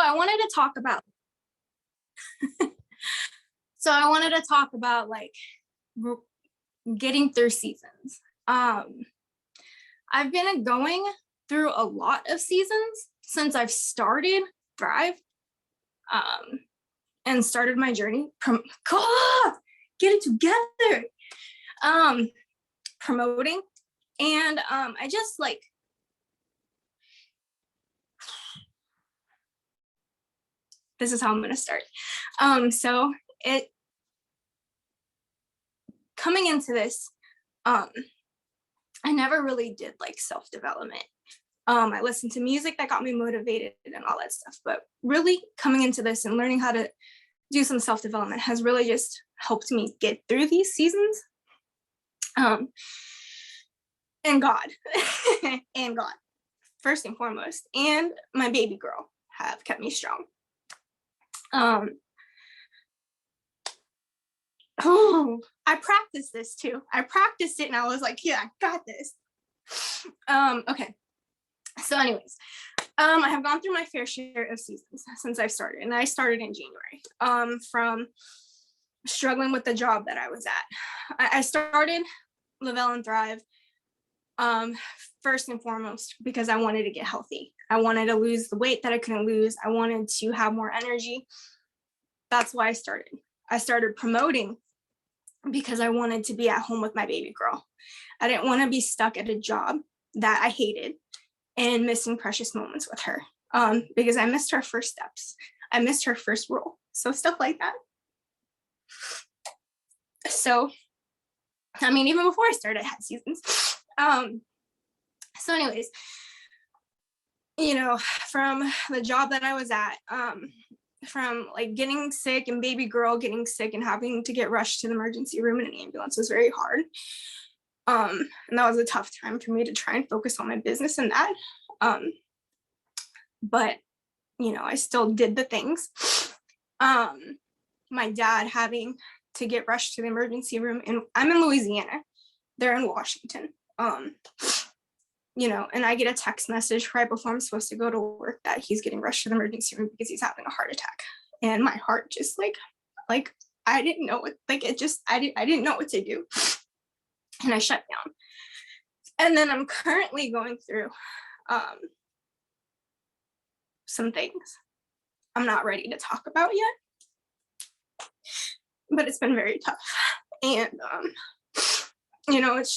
I wanted to talk about I wanted to talk about like getting through seasons. I've been going through a lot of seasons since I've started Thrive, and started my journey. Get it together. Promoting, and I just like. This is how I'm gonna start. So it coming into this, I never really did like self-development. I listened to music that got me motivated and all that stuff, but really coming into this and learning how to do some self-development has really just helped me get through these seasons. And God, and God, first and foremost, and my baby girl have kept me strong. I practiced this too. I practiced it and I was like, yeah, I got this. Okay. So anyways, I have gone through my fair share of seasons since I've started, and I started in January, from struggling with the job that I was at. I started Lavelle and Thrive, first and foremost, because I wanted to get healthy. I wanted to lose the weight that I couldn't lose. I wanted to have more energy. That's why I started. I started promoting because I wanted to be at home with my baby girl. I didn't want to be stuck at a job that I hated and missing precious moments with her, because I missed her first steps. I missed her first role. So stuff like that. So, I mean, even before I started, I had seasons. So anyways, you know, from the job that I was at, from like getting sick and baby girl getting sick and having to get rushed to the emergency room in an ambulance was very hard. And that was a tough time for me to try and focus on my business and that. But, you know, I still did the things. My dad having to get rushed to the emergency room, and I'm in Louisiana, they're in Washington. You know, and I get a text message right before I'm supposed to go to work that he's getting rushed to the emergency room because he's having a heart attack. And my heart just like I didn't know what, like it just, I didn't know what to do. And I shut down. And then I'm currently going through some things I'm not ready to talk about yet, but it's been very tough. And you know, it's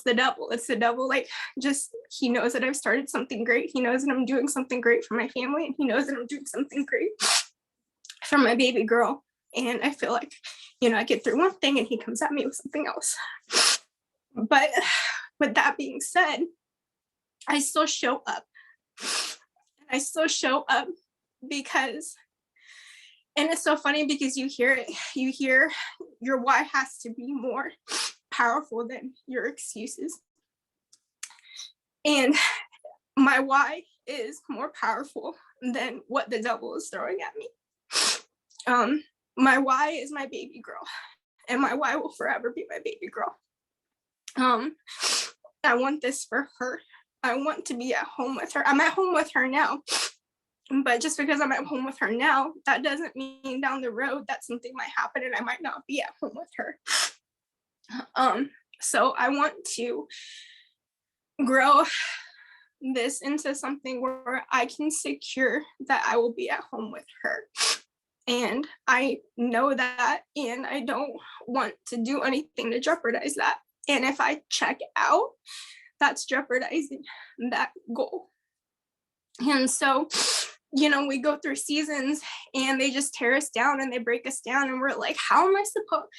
the devil. Like, just, he knows that I've started something great. He knows that I'm doing something great for my family, and he knows that I'm doing something great for my baby girl. And I feel like, you know, I get through one thing and he comes at me with something else. But with that being said, I still show up. I still show up because, and it's so funny because you hear your why has to be more powerful than your excuses. And my why is more powerful than what the devil is throwing at me. My why is my baby girl, and my why will forever be my baby girl. I want this for her. I want to be at home with her. I'm at home with her now, but just because I'm at home with her now, that doesn't mean down the road that something might happen and I might not be at home with her. So I want to grow this into something where I can secure that I will be at home with her. And I know that, and I don't want to do anything to jeopardize that. And if I check out, that's jeopardizing that goal. And so, you know, we go through seasons and they just tear us down and they break us down, and we're like, how am I supposed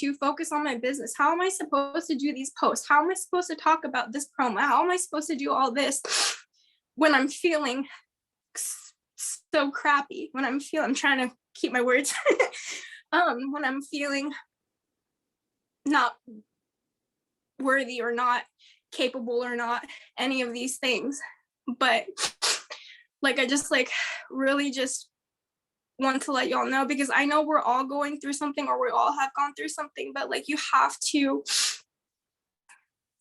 to focus on my business? How am I supposed to do these posts? How am I supposed to talk about this promo? How am I supposed to do all this when I'm feeling so crappy? I'm trying to keep my words. When I'm feeling not worthy or not capable or not any of these things. But like, I just like really just want to let y'all know, because I know we're all going through something, or we all have gone through something, but like, you have to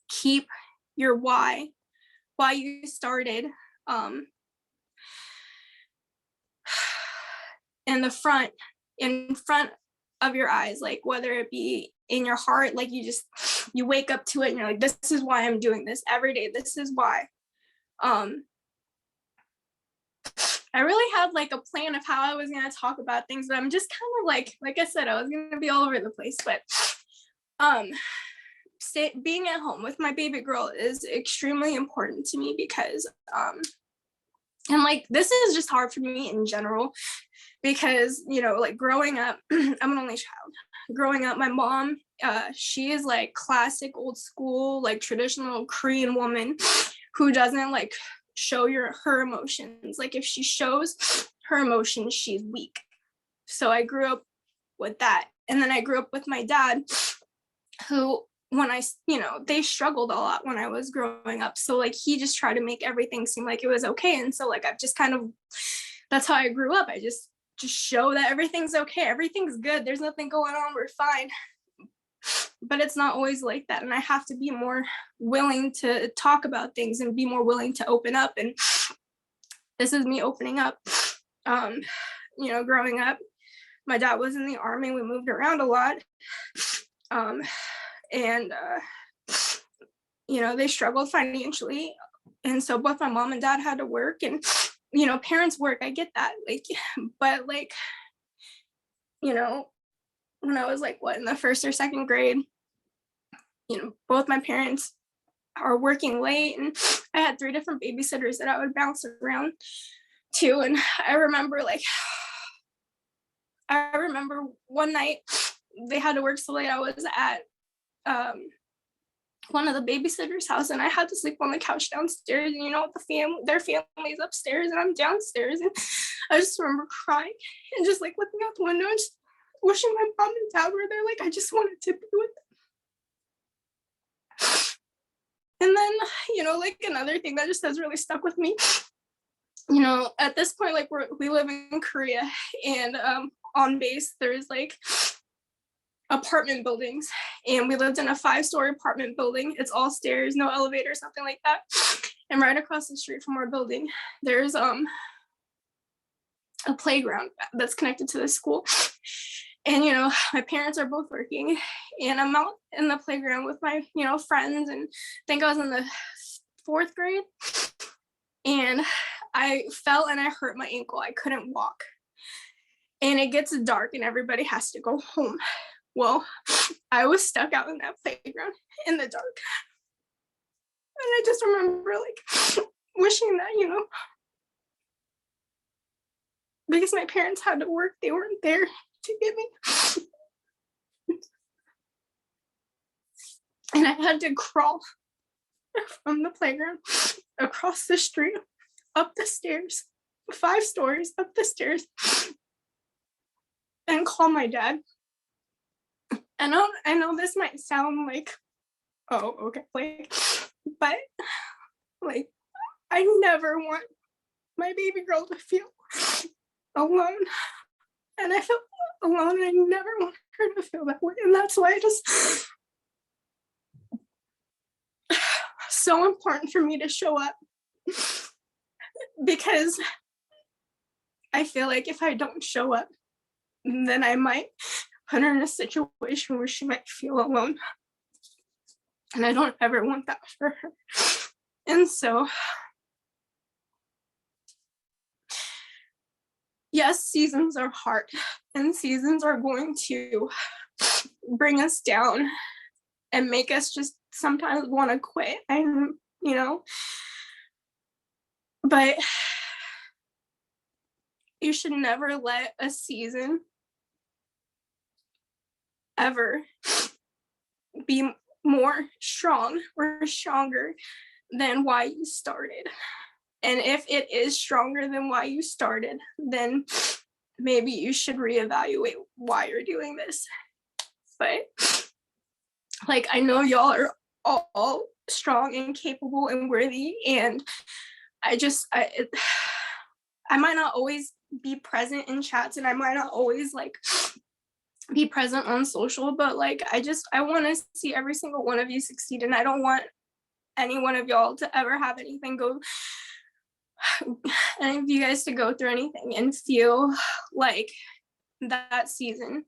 keep your why you started. in front of your eyes, like whether it be in your heart, like you wake up to it and you're like, this is why I'm doing this every day. This is why. I really had like a plan of how I was going to talk about things, but I'm just kind of like I said, I was going to be all over the place, but being at home with my baby girl is extremely important to me because and like this is just hard for me in general because, you know, like growing up, I'm an only child. Growing up, my mom, she is like classic old school, like traditional Korean woman who doesn't like show her emotions. Like if she shows her emotions, she's weak. So I grew up with that. And then I grew up with my dad who, when they struggled a lot when I was growing up. So like he just tried to make everything seem like it was okay. And so like I've just that's how I grew up. I just show that everything's okay. Everything's good. There's nothing going on. We're fine. But it's not always like that. And I have to be more willing to talk about things and be more willing to open up. And this is me opening up. Growing up, my dad was in the Army. We moved around a lot. They struggled financially. And so both my mom and dad had to work, and, parents work. I get that. But when I was in the first or second grade, both my parents are working late, and I had 3 different babysitters that I would bounce around to. And I remember one night they had to work so late. I was at one of the babysitters' house, and I had to sleep on the couch downstairs. And their family's upstairs, and I'm downstairs. And I just remember crying and just looking out the window and just wishing my mom and dad were there. I just wanted to be with them. And then, another thing that just has really stuck with me, at this point, we live in Korea, and on base, there's apartment buildings, and we lived in a 5-story apartment building. It's all stairs, no elevator, something like that. And right across the street from our building, there's a playground that's connected to the school. And, my parents are both working, and I'm out in the playground with my, friends, and I think I was in the 4th grade, and I fell and I hurt my ankle. I couldn't walk. And it gets dark and everybody has to go home. Well, I was stuck out in that playground in the dark. And I just remember wishing that, because my parents had to work, they weren't there to get me. And I had to crawl from the playground across the street, up the stairs, 5 stories up the stairs, and call my dad. And I know this might sound oh, okay, but I never want my baby girl to feel alone. And I felt alone, and I never want her to feel that way. And that's why so important for me to show up, because I feel like if I don't show up, then I might put her in a situation where she might feel alone. And I don't ever want that for her. And so, yes, seasons are hard, and seasons are going to bring us down and make us just sometimes want to quit. And, but you should never let a season ever be more strong or stronger than why you started. And if it is stronger than why you started, then maybe you should reevaluate why you're doing this. But I know y'all are all strong and capable and worthy, and I might not always be present in chats, and I might not always be present on social, but I want to see every single one of you succeed, and I don't want any one of y'all to ever have anything go any of you guys to go through anything and feel like that season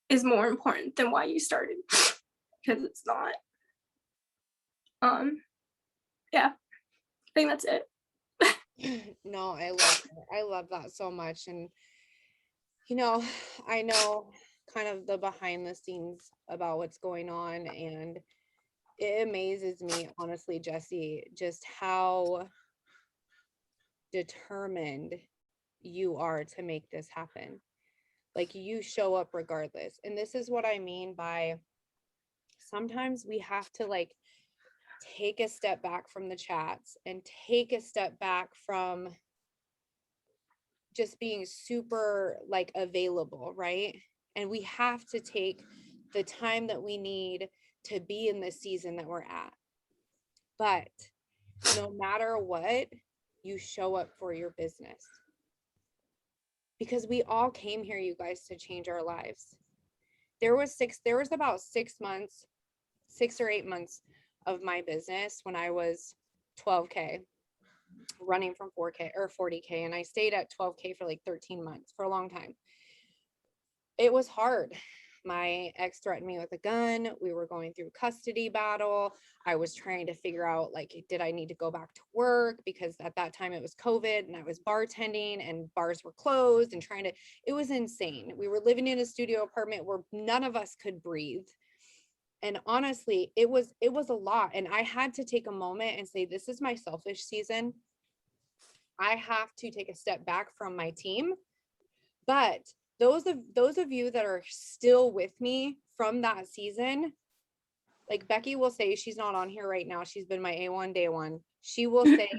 is more important than why you started, because it's not. Yeah, I think that's it. No, I love that so much. And I know kind of the behind the scenes about what's going on, and it amazes me, honestly, Jesse, just how determined you are to make this happen. Like, you show up regardless. And this is what I mean by sometimes we have to like take a step back from the chats and take a step back from just being super like available, right? And we have to take the time that we need to be in the season that we're at. But no matter what, you show up for your business. Because we all came here, you guys, to change our lives. There was about 6 months, 6 or 8 months of my business when I was 12K, running from 4K or 40K. And I stayed at 12K for like 13 months, for a long time. It was hard. My ex threatened me with a gun. We were going through custody battle. I was trying to figure out, like, did I need to go back to work? Because at that time it was COVID and I was bartending and bars were closed and it was insane. We were living in a studio apartment where none of us could breathe. And honestly, it was a lot. And I had to take a moment and say, this is my selfish season. I have to take a step back from my team. But those of you that are still with me from that season, like Becky will say, she's not on here right now, she's been my A1 day one. She will say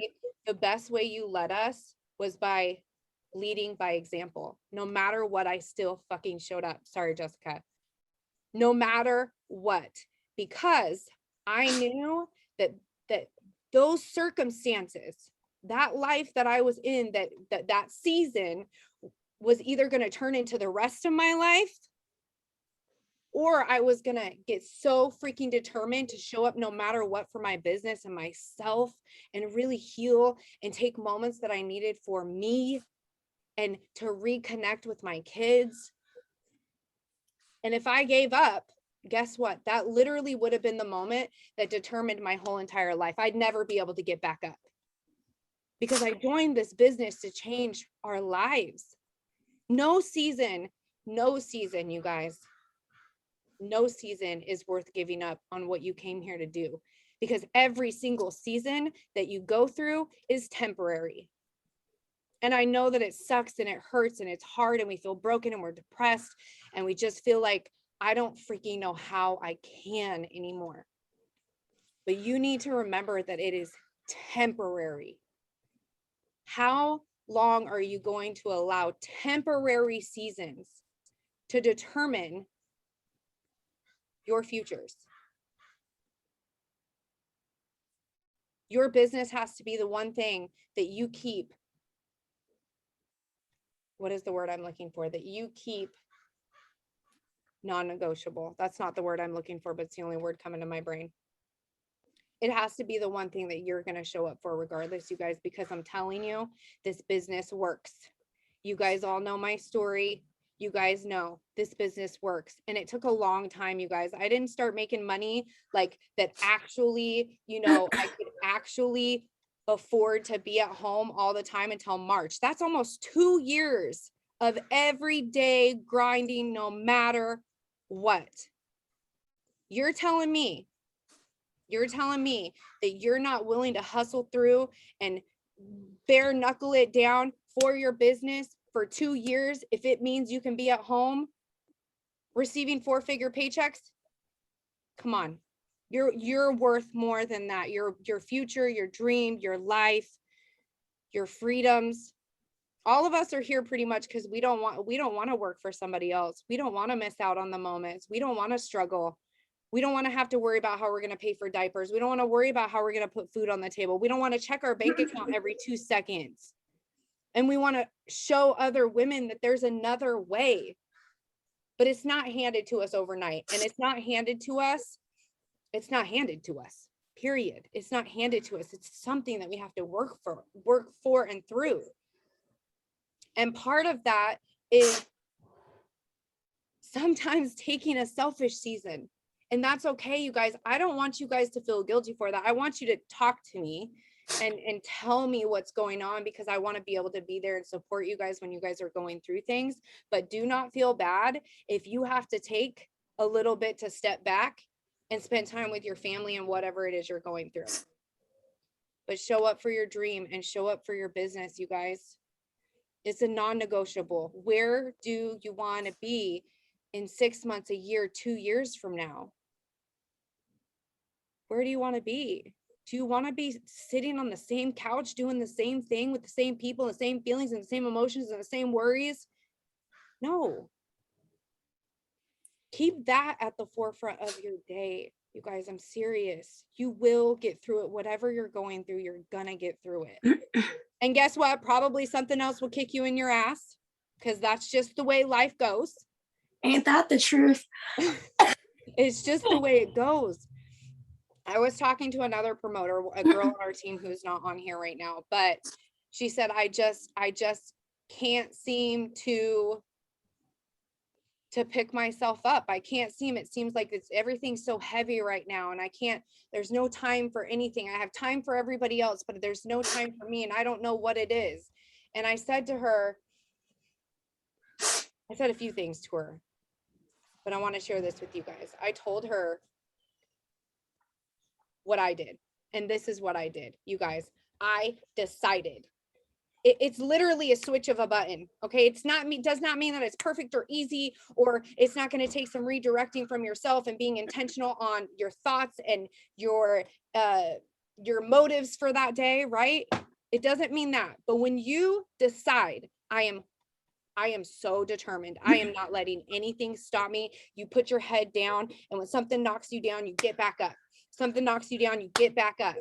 the best way you led us was by leading by example. No matter what, I still fucking showed up. Sorry, Jessica. No matter what, because I knew that those circumstances, that life that I was in, that season was either going to turn into the rest of my life, or I was going to get so freaking determined to show up no matter what for my business and myself, and really heal and take moments that I needed for me and to reconnect with my kids. And if I gave up, guess what? That literally would have been the moment that determined my whole entire life. I'd never be able to get back up, because I joined this business to change our lives. No season, you guys, no season is worth giving up on what you came here to do, because every single season that you go through is temporary. And I know that it sucks and it hurts and it's hard and we feel broken and we're depressed and we just feel like, I don't freaking know how I can anymore. But you need to remember that it is temporary. How long are you going to allow temporary seasons to determine your futures? Your business has to be the one thing that you keep. What is the word I'm looking for? That you keep non-negotiable. That's not the word I'm looking for, but it's the only word coming to my brain. It has to be the one thing that you're going to show up for regardless, you guys, because I'm telling you, this business works. You guys all know my story. You guys know this business works. And it took a long time, you guys. I didn't start making money like that actually, I could actually afford to be at home all the time until March. That's almost 2 years of everyday grinding, no matter what. You're telling me that you're not willing to hustle through and bare knuckle it down for your business for 2 years if it means you can be at home receiving 4-figure paychecks? Come on. You're worth more than that. Your future, your dream, your life, your freedoms. All of us are here pretty much because we don't want to work for somebody else. We don't want to miss out on the moments. We don't want to struggle. We don't want to have to worry about how we're going to pay for diapers. We don't want to worry about how we're going to put food on the table. We don't want to check our bank account every 2 seconds. And we want to show other women that there's another way. But it's not handed to us overnight. And it's not handed to us. It's not handed to us. period. It's not handed to us. It's something that we have to work for and through. And part of that is sometimes taking a selfish season. And that's okay, you guys. I don't want you guys to feel guilty for that. I want you to talk to me and tell me what's going on, because I want to be able to be there and support you guys when you guys are going through things. But do not feel bad if you have to take a little bit to step back and spend time with your family and whatever it is you're going through. But show up for your dream and show up for your business, you guys. It's a non-negotiable. Where do you want to be in 6 months, a year, 2 years from now? Where do you want to be? Do you want to be sitting on the same couch doing the same thing with the same people and the same feelings and the same emotions and the same worries? No. Keep that at the forefront of your day. You guys, I'm serious. You will get through it. Whatever you're going through, you're gonna get through it. And guess what? Probably something else will kick you in your ass, because that's just the way life goes. Ain't that the truth? It's just the way it goes. I was talking to another promoter, a girl on our team who's not on here right now, but she said, I just can't seem to pick myself up. I can't seem, it seems like everything's so heavy right now, and there's no time for anything. I have time for everybody else, but there's no time for me, and I don't know what it is. And I said to her, I said a few things to her, but I want to share this with you guys. I told her what I did, and this is what I did, you guys. I decided. It's literally a switch of a button. Okay. It's not me, does not mean that it's perfect or easy, or it's not going to take some redirecting from yourself and being intentional on your thoughts and your motives for that day, right? It doesn't mean that. But when you decide, I am so determined, I am not letting anything stop me. You put your head down, and when something knocks you down, you get back up. Something knocks you down, you get back up.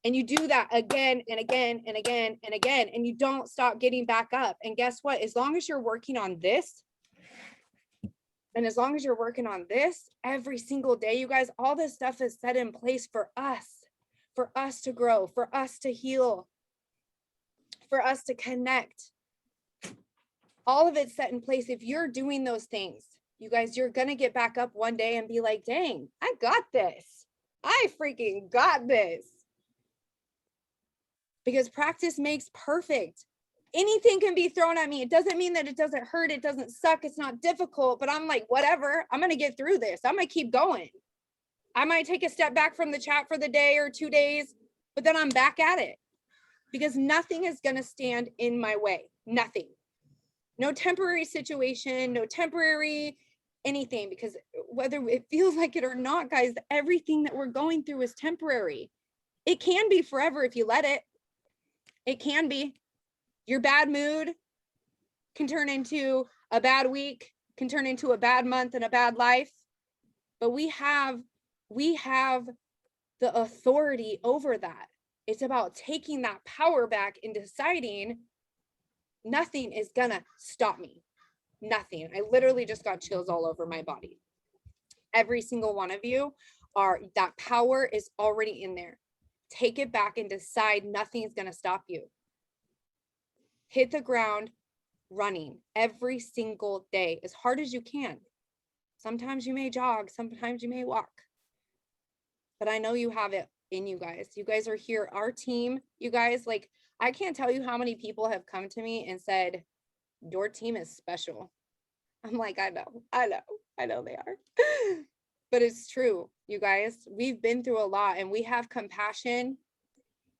And you do that again and again and again and again, and you don't stop getting back up. And guess what? As long as you're working on this, and as long as you're working on this every single day, you guys, all this stuff is set in place for us to grow, for us to heal, for us to connect. All of it's set in place. If you're doing those things, you guys, you're going to get back up one day and be like, dang, I got this. I freaking got this. Because practice makes perfect. Anything can be thrown at me. It doesn't mean that it doesn't hurt. It doesn't suck. It's not difficult, but I'm like, whatever, I'm going to get through this. I'm going to keep going. I might take a step back from the chat for the day or 2 days, but then I'm back at it, because nothing is going to stand in my way. Nothing. No temporary situation, no temporary anything, because whether it feels like it or not, guys, everything that we're going through is temporary. It can be forever if you let it. It can be. Your bad mood can turn into a bad week, can turn into a bad month and a bad life. But we have the authority over that. It's about taking that power back and deciding nothing is gonna stop me. Nothing. I literally just got chills all over my body. Every single one of you that power is already in there. Take it back and decide nothing's going to stop you. Hit the ground running every single day as hard as you can. Sometimes you may jog, sometimes you may walk. But I know you have it in you guys. You guys are here. Our team, you guys, like, I can't tell you how many people have come to me and said, your team is special. I'm like, I know they are. But it's true, you guys. We've been through a lot, and we have compassion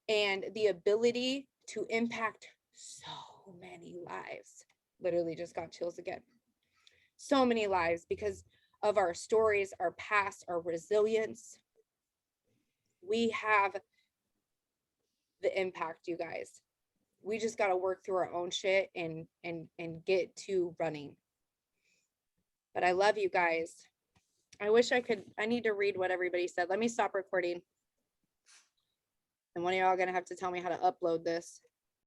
and the ability to impact so many lives. Literally just got chills again. So many lives because of our stories, our past, our resilience. We have the impact, you guys. We just got to work through our own shit and get to running. But I love you guys. I wish I need to read what everybody said. Let me stop recording. And one of y'all are going to have to tell me how to upload this.